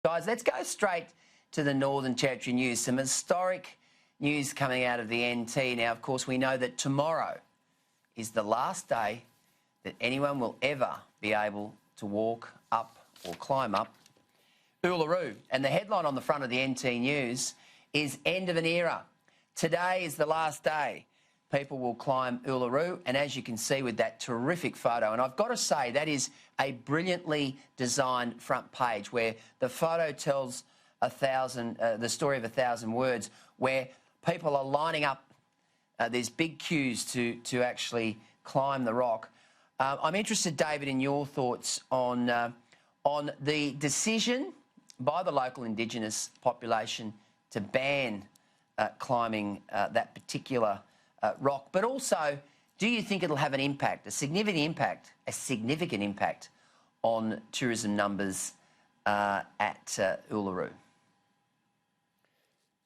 Guys, let's go straight to the Northern Territory news. Some historic news coming out of the NT. Now, of course, we know that tomorrow is the last day that anyone will ever be able to walk up or climb up Uluru. And the headline on the front of the NT News is "End of an Era." Today is the last day people will climb Uluru, and as you can see with that terrific photo, and I've got to say that is a brilliantly designed front page where the photo tells the story of 1,000 words, where people are lining up these big queues to actually climb the rock. I'm interested, David, in your thoughts on the decision by the local Indigenous population to ban climbing that particular rock, but also, do you think it'll have an impact, a significant impact on tourism numbers at Uluru?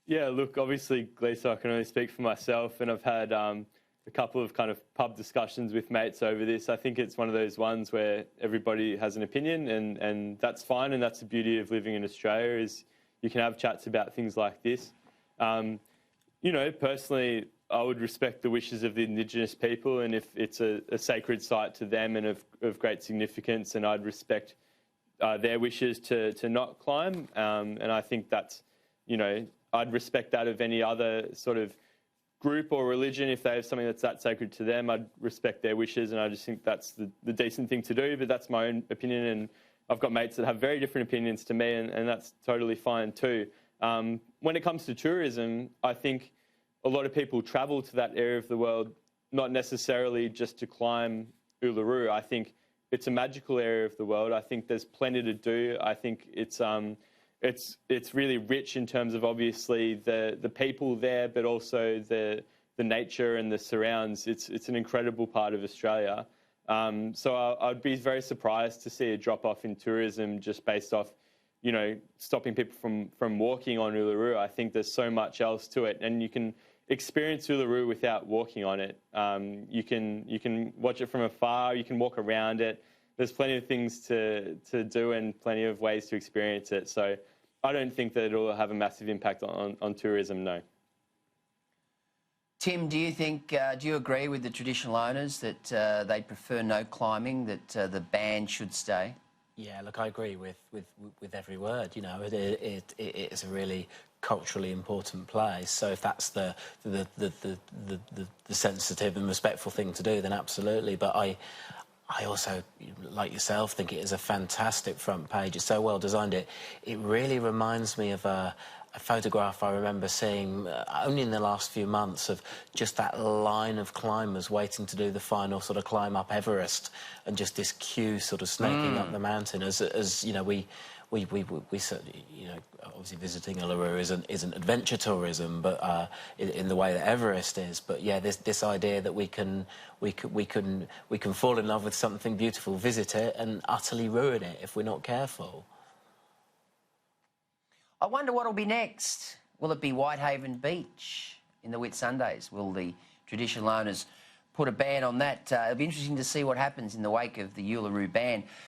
Yeah, look, obviously, Lisa, I can only speak for myself, and I've had a couple of kind of pub discussions with mates over this. I think it's one of those ones where everybody has an opinion, and that's fine, and that's the beauty of living in Australia, is you can have chats about things like this. You know, personally, I would respect the wishes of the Indigenous people, and if it's a sacred site to them and of great significance, and I'd respect their wishes to not climb. And I think that's, you know, I'd respect that of any other sort of group or religion. If they have something that's that sacred to them, I'd respect their wishes, and I just think that's the decent thing to do. But that's my own opinion, and I've got mates that have very different opinions to me, and that's totally fine too. When it comes to tourism, I think a lot of people travel to that area of the world, not necessarily just to climb Uluru. I think it's a magical area of the world. I think there's plenty to do. I think it's really rich in terms of obviously the people there, but also the nature and the surrounds. It's an incredible part of Australia. So I'd be very surprised to see a drop off in tourism just based off, you know, stopping people from walking on Uluru. I think there's so much else to it, and you can experience Uluru without walking on it. You can watch it from afar. You can walk around it. There's plenty of things to do and plenty of ways to experience it. So I don't think that it'll have a massive impact on tourism, no. Tim, do you agree with the traditional owners that they prefer no climbing, that the ban should stay? Yeah, look, I agree with every word. You know, it is a really culturally important place. So if that's the sensitive and respectful thing to do, then absolutely. But I also, like yourself, think it is a fantastic front page. It's so well designed. It really reminds me of a photograph I remember seeing only in the last few months of just that line of climbers waiting to do the final sort of climb up Everest, and just this queue sort of snaking up the mountain. As you know, we certainly, you know, obviously visiting Uluru isn't adventure tourism, but in the way that Everest is. But yeah, this idea that we can fall in love with something beautiful, visit it, and utterly ruin it if we're not careful. I wonder what will be next. Will it be Whitehaven Beach in the Whitsundays? Will the traditional owners put a ban on that? It'll be interesting to see what happens in the wake of the Uluru ban.